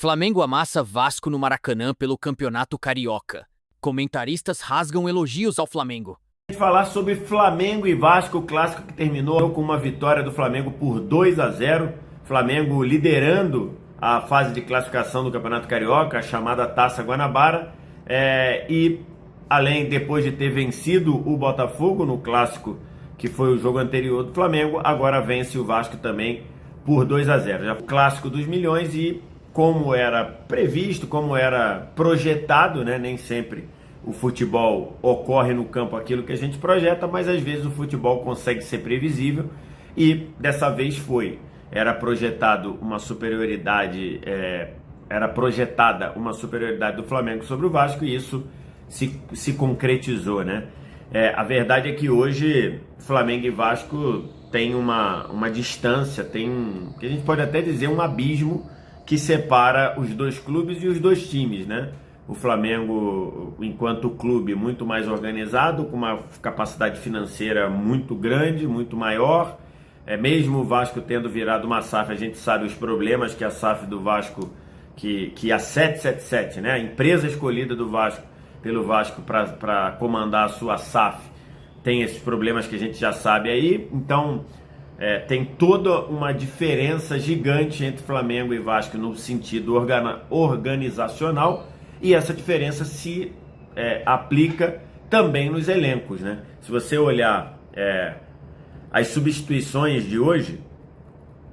Flamengo amassa Vasco no Maracanã pelo Campeonato Carioca. Comentaristas rasgam elogios ao Flamengo. Falar sobre Flamengo e Vasco, o clássico que terminou com uma vitória do Flamengo por 2-0. Flamengo liderando a fase de classificação do Campeonato Carioca, a chamada Taça Guanabara. E além, depois de ter vencido o Botafogo no clássico, que foi o jogo anterior do Flamengo, agora vence o Vasco também por 2-0. Já foi o clássico dos milhões e, como era previsto, como era projetado, né? Nem sempre o futebol ocorre no campo aquilo que a gente projeta, mas às vezes o futebol consegue ser previsível e dessa vez foi. Era projetado uma superioridade, era projetada uma superioridade do Flamengo sobre o Vasco e isso se concretizou, né? A verdade é que hoje Flamengo e Vasco tem uma distância, que a gente pode até dizer um abismo que separa os dois clubes e os dois times, né? O Flamengo, enquanto clube, muito mais organizado, com uma capacidade financeira muito grande, muito maior. Mesmo o Vasco tendo virado uma SAF, a gente sabe os problemas que a SAF do Vasco, que a 777, né? A empresa escolhida do Vasco, pelo Vasco para comandar a sua SAF, tem esses problemas que a gente já sabe aí. Então, tem toda uma diferença gigante entre Flamengo e Vasco no sentido organizacional. E essa diferença se aplica também nos elencos, né? Se você olhar as substituições de hoje,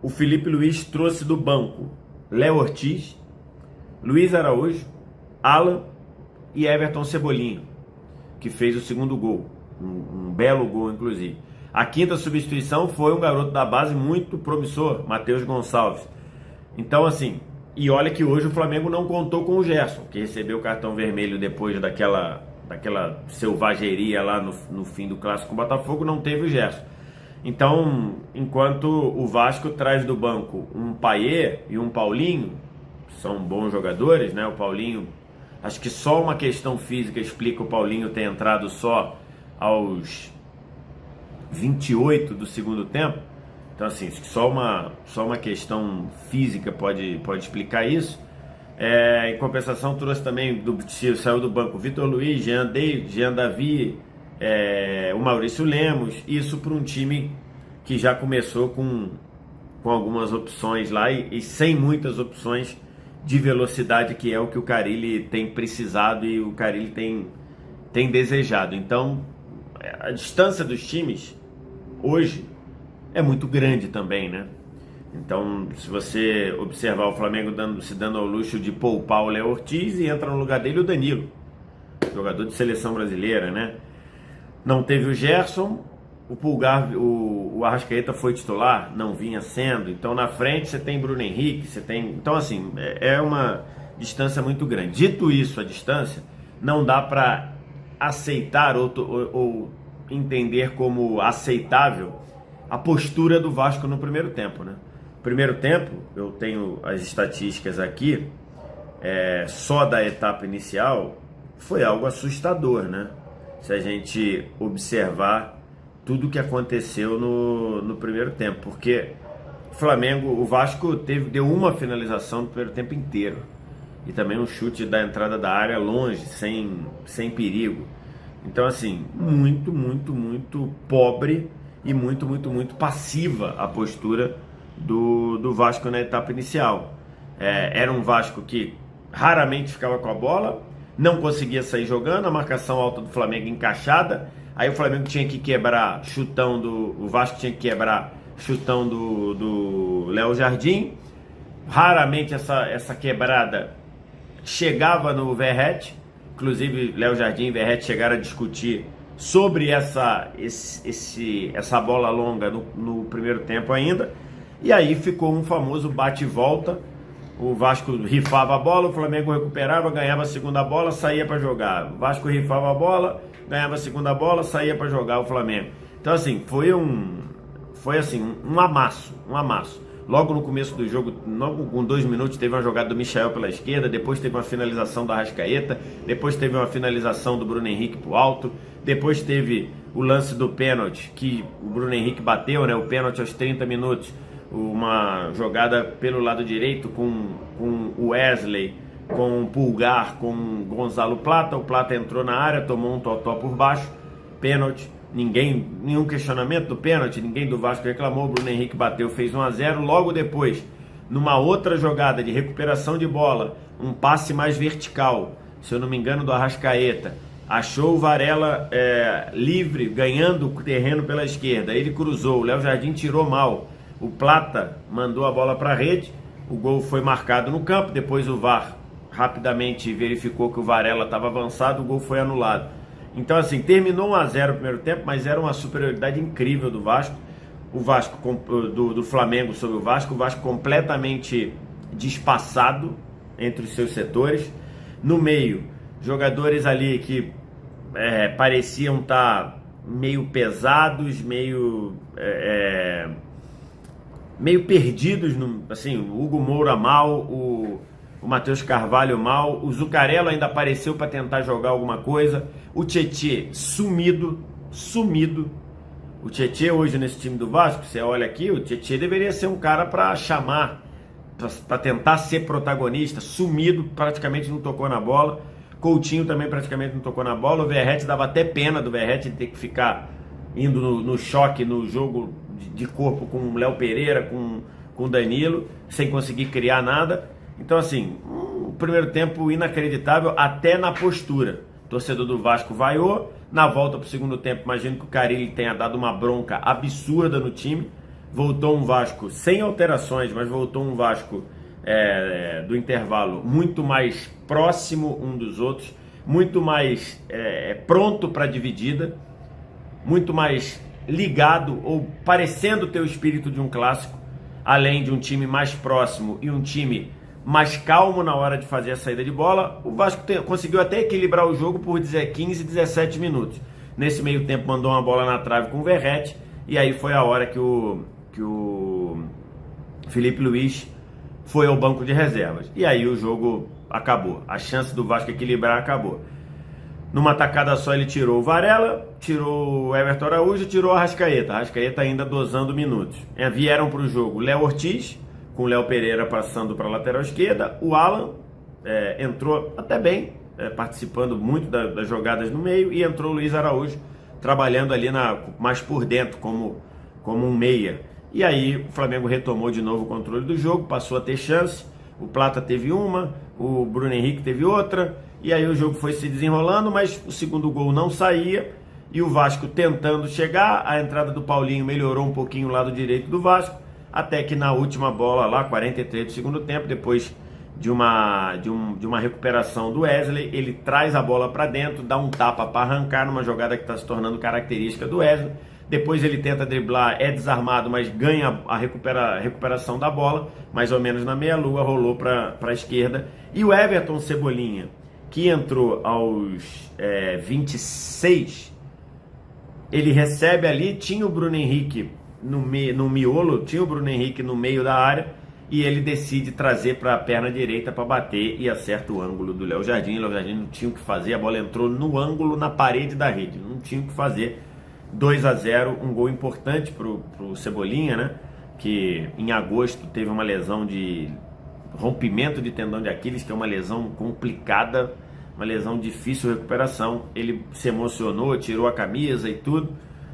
o Felipe Luiz trouxe do banco Léo Ortiz, Luiz Araújo, Alan e Everton Cebolinha, que fez o segundo gol, um belo gol inclusive. A quinta substituição foi um garoto da base muito promissor, Matheus Gonçalves. Então assim, e olha que hoje o Flamengo não contou com o Gerson, que recebeu o cartão vermelho depois daquela selvageria lá no fim do clássico com o Botafogo, não teve o Gerson. Então, enquanto o Vasco traz do banco um Payet e um Paulinho, são bons jogadores, né? O Paulinho, acho que só uma questão física explica o Paulinho ter entrado só aos 28 do segundo tempo. Então assim, só uma questão física pode explicar isso. Em compensação, trouxe também, saiu do banco Vitor Luiz, Jean Davi, o Maurício Lemos. Isso para um time que já começou com algumas opções lá e sem muitas opções de velocidade, que é o que o Carille tem precisado e o Carille tem desejado. Então, a distância dos times hoje é muito grande também, né? Então, se você observar o Flamengo se dando ao luxo de poupar o Léo Ortiz e entra no lugar dele o Danilo, jogador de seleção brasileira, né? Não teve o Gerson, o Pulgar, o Arrascaeta foi titular, não vinha sendo. Então, na frente você tem Bruno Henrique, então assim, é uma distância muito grande. Dito isso, a distância, não dá para aceitar ou entender como aceitável a postura do Vasco no primeiro tempo, né? Primeiro tempo, eu tenho as estatísticas aqui, só da etapa inicial, foi algo assustador, né? Se a gente observar tudo o que aconteceu no primeiro tempo, porque o Vasco deu uma finalização no primeiro tempo inteiro, e também um chute da entrada da área longe, sem perigo. Então assim, muito, muito, muito pobre e muito, muito, muito passiva a postura do Vasco na etapa inicial. Era um Vasco que raramente ficava com a bola, não conseguia sair jogando, a marcação alta do Flamengo encaixada, aí o Flamengo tinha que quebrar o Vasco tinha que quebrar chutão do Léo Jardim, raramente essa quebrada chegava no Verratti, inclusive Léo Jardim e Verratti chegaram a discutir sobre essa bola longa no primeiro tempo ainda, e aí ficou um famoso bate e volta. O Vasco rifava a bola, o Flamengo recuperava, ganhava a segunda bola, saía para jogar. O Vasco rifava a bola, ganhava a segunda bola, saía para jogar o Flamengo. Então assim, foi um amasso. Logo no começo do jogo, logo com 2 minutos, teve uma jogada do Michael pela esquerda, depois teve uma finalização da Arrascaeta, depois teve uma finalização do Bruno Henrique pro alto, depois teve o lance do pênalti, que o Bruno Henrique bateu, né? O pênalti aos 30 minutos. uma jogada pelo lado direito com o Wesley, com o Pulgar, com o Gonzalo Plata. O Plata entrou na área, tomou um totó por baixo, pênalti. Nenhum questionamento do pênalti, ninguém do Vasco reclamou. O Bruno Henrique bateu, fez 1-0. Logo depois, numa outra jogada de recuperação de bola, um passe mais vertical, se eu não me engano, do Arrascaeta, achou o Varela livre, ganhando o terreno pela esquerda. Ele cruzou, o Léo Jardim tirou mal, o Plata mandou a bola para a rede, o gol foi marcado no campo. Depois o VAR rapidamente verificou que o Varela estava avançado, o gol foi anulado. Então, assim, terminou 1-0 o primeiro tempo, mas era uma superioridade incrível do Vasco. O Vasco do Flamengo sobre o Vasco completamente despassado entre os seus setores. No meio, jogadores ali que pareciam estar meio pesados, meio perdidos, assim, o Hugo Moura mal, o Matheus Carvalho mal, o Zucarello ainda apareceu para tentar jogar alguma coisa, o Tietê sumido. O Tietê hoje nesse time do Vasco, você olha aqui, o Tietê deveria ser um cara para chamar, para tentar ser protagonista, sumido, praticamente não tocou na bola. Coutinho também praticamente não tocou na bola. O Verratti, dava até pena do Verratti ter que ficar indo no choque, no jogo de corpo com o Léo Pereira, com o Danilo, sem conseguir criar nada. Então, assim, um primeiro tempo inacreditável até na postura. O torcedor do Vasco vaiou. Na volta para o segundo tempo, imagino que o Carille tenha dado uma bronca absurda no time. Voltou um Vasco sem alterações, mas voltou um Vasco do intervalo muito mais próximo um dos outros, muito mais pronto para a dividida, muito mais ligado ou parecendo ter o espírito de um clássico, além de um time mais próximo e um time mais calmo na hora de fazer a saída de bola. O Vasco conseguiu até equilibrar o jogo por 15, 17 minutos. Nesse meio tempo mandou uma bola na trave com o Verratti, e aí foi a hora que o Felipe Luiz foi ao banco de reservas. E aí o jogo acabou. A chance do Vasco equilibrar acabou. Numa tacada só ele tirou o Varela, tirou o Everton Araújo, tirou a Arrascaeta. A Arrascaeta ainda dosando minutos. Vieram para o jogo Léo Ortiz, com o Léo Pereira passando para a lateral esquerda. O Alan entrou até bem, participando muito das jogadas no meio. E entrou o Luiz Araújo, trabalhando ali mais por dentro, como um meia. E aí o Flamengo retomou de novo o controle do jogo, passou a ter chance. O Plata teve uma, o Bruno Henrique teve outra. E aí o jogo foi se desenrolando, mas o segundo gol não saía. E o Vasco tentando chegar, a entrada do Paulinho melhorou um pouquinho o lado direito do Vasco. Até que na última bola lá, 43 do segundo tempo, depois de uma recuperação do Wesley, ele traz a bola para dentro, dá um tapa para arrancar numa jogada que está se tornando característica do Wesley. Depois ele tenta driblar, é desarmado, mas ganha a recuperação da bola, mais ou menos na meia-lua, rolou para a esquerda. E o Everton Cebolinha, que entrou aos 26, ele recebe ali, tinha o Bruno Henrique no miolo, tinha o Bruno Henrique no meio da área, e ele decide trazer para a perna direita para bater e acerta o ângulo do Léo Jardim. O Léo Jardim não tinha o que fazer, a bola entrou no ângulo, na parede da rede, não tinha o que fazer. 2-0, um gol importante pro Cebolinha, né? Que em agosto teve uma lesão de rompimento de tendão de Aquiles, que é uma lesão complicada, uma lesão difícil de recuperação. Ele se emocionou, tirou a camisa e tudo.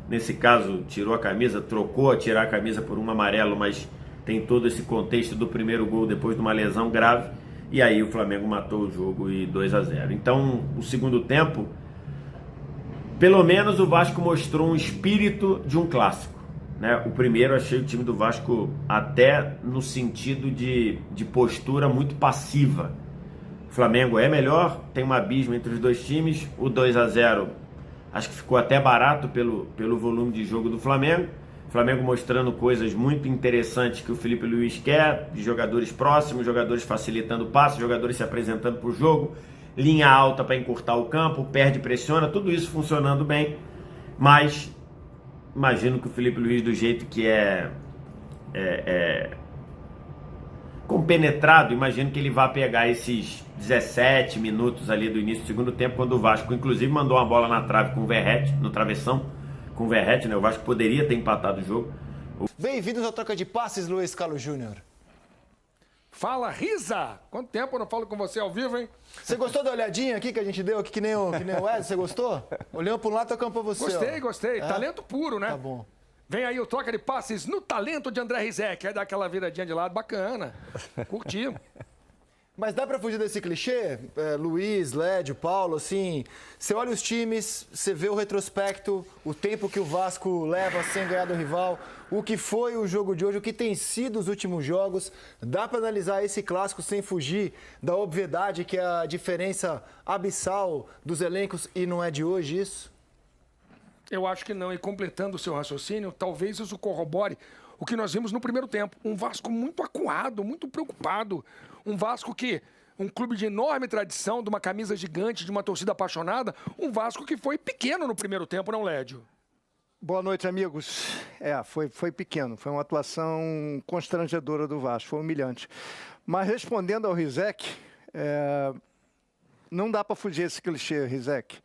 Nesse caso, tirou a camisa, trocou a tirar a camisa por um amarelo, mas tem todo esse contexto do primeiro gol depois de uma lesão grave. E aí o Flamengo matou o jogo e 2-0. Então, o segundo tempo, pelo menos o Vasco mostrou um espírito de um clássico, né? O primeiro, achei o time do Vasco até no sentido de postura muito passiva. O Flamengo é melhor, tem um abismo entre os dois times. O 2-0 acho que ficou até barato pelo volume de jogo do Flamengo. O Flamengo mostrando coisas muito interessantes que o Felipe Luiz quer, de jogadores próximos, jogadores facilitando o passe, jogadores se apresentando para o jogo, linha alta para encurtar o campo, perde, pressiona, tudo isso funcionando bem. Mas imagino que o Felipe Luiz, do jeito que é compenetrado, imagino que ele vai pegar esses 17 minutos ali do início do segundo tempo, quando o Vasco inclusive mandou uma bola na trave com o Verratti, no travessão com o Verratti, né? O Vasco poderia ter empatado o jogo, Bem-vindos ao Troca de Passes, Luiz Carlos Júnior. Fala, Risa! Quanto tempo eu não falo com você ao vivo, hein? Você gostou da olhadinha aqui que a gente deu, aqui que nem o Ed? Você gostou? Olhando para um lado, tocando para você. Gostei. É? Talento puro, né? Tá bom. Vem aí o Troca de Passes no talento de André Rizek. Aí dá aquela viradinha de lado, bacana. Curti. Mas dá pra fugir desse clichê? Luiz, Lédio, Paulo, assim, você olha os times, você vê o retrospecto, o tempo que o Vasco leva sem ganhar do rival, o que foi o jogo de hoje, o que tem sido os últimos jogos. Dá pra analisar esse clássico sem fugir da obviedade que é a diferença abissal dos elencos e não é de hoje isso? Eu acho que não. E completando o seu raciocínio, talvez isso corrobore o que nós vimos no primeiro tempo. Um Vasco muito acuado, muito preocupado. Um Vasco que, um clube de enorme tradição, de uma camisa gigante, de uma torcida apaixonada. Um Vasco que foi pequeno no primeiro tempo, não, Lédio? Boa noite, amigos. Foi pequeno. Foi uma atuação constrangedora do Vasco. Foi humilhante. Mas respondendo ao Rizek, não dá para fugir esse clichê, Rizek.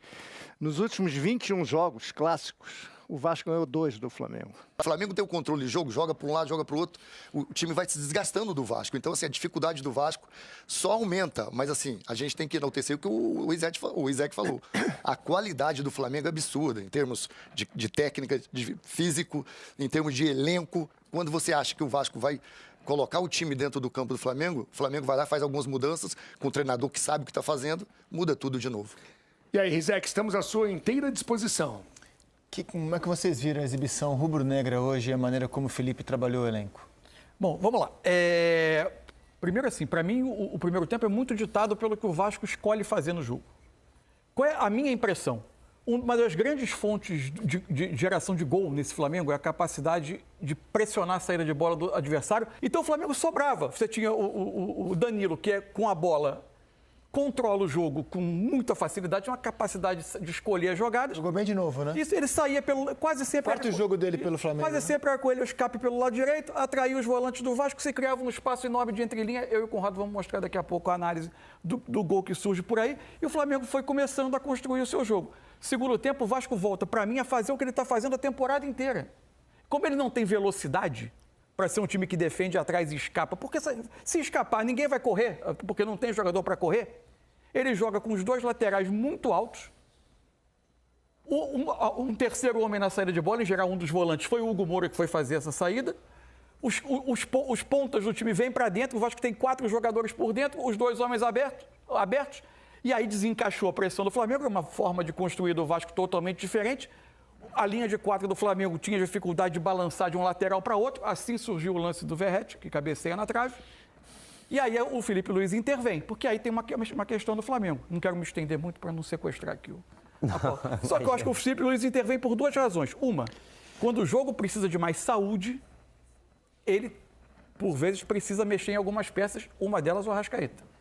Nos últimos 21 jogos clássicos, o Vasco ganhou 2 do Flamengo. O Flamengo tem o controle de jogo, joga para um lado, joga para o outro. O time vai se desgastando do Vasco. Então, assim, a dificuldade do Vasco só aumenta. Mas, assim, a gente tem que enaltecer o que o Isaac falou. A qualidade do Flamengo é absurda, em termos de técnica, de físico, em termos de elenco. Quando você acha que o Vasco vai colocar o time dentro do campo do Flamengo, o Flamengo vai lá, faz algumas mudanças, com o treinador que sabe o que está fazendo, muda tudo de novo. E aí, Rizek, estamos à sua inteira disposição. Como é que vocês viram a exibição rubro-negra hoje e a maneira como o Felipe trabalhou o elenco? Bom, vamos lá. Primeiro assim, para mim o primeiro tempo é muito ditado pelo que o Vasco escolhe fazer no jogo. Qual é a minha impressão? Uma das grandes fontes de geração de gol nesse Flamengo é a capacidade de pressionar a saída de bola do adversário. Então o Flamengo sobrava. Você tinha o Danilo, que com a bola controla o jogo com muita facilidade, uma capacidade de escolher as jogadas. Jogou bem de novo, né? Isso, ele saía quase sempre... Quarto jogo dele pelo Flamengo. Quase sempre com ele o escape pelo lado direito, atraía os volantes do Vasco, se criava um espaço enorme de entrelinha. Eu e o Conrado vamos mostrar daqui a pouco a análise do gol que surge por aí. E o Flamengo foi começando a construir o seu jogo. Segundo tempo, o Vasco volta, para mim, a fazer o que ele está fazendo a temporada inteira. Como ele não tem velocidade para ser um time que defende atrás e escapa, porque se escapar, ninguém vai correr, porque não tem jogador para correr. Ele joga com os dois laterais muito altos. Um terceiro homem na saída de bola, em geral um dos volantes, foi o Hugo Moura que foi fazer essa saída. Os pontas do time vêm para dentro, o Vasco tem 4 jogadores por dentro, os 2 homens abertos, e aí desencaixou a pressão do Flamengo, uma forma de construir do Vasco totalmente diferente. A linha de 4 do Flamengo tinha dificuldade de balançar de um lateral para outro, assim surgiu o lance do Verratti, que cabeceia na trave. E aí o Felipe Luiz intervém, porque aí tem uma questão do Flamengo. Não quero me estender muito para não sequestrar aqui a Paula. Só que eu acho que o Felipe Luiz intervém por 2 razões. Uma, quando o jogo precisa de mais saúde, ele, por vezes, precisa mexer em algumas peças, uma delas o Arrascaeta.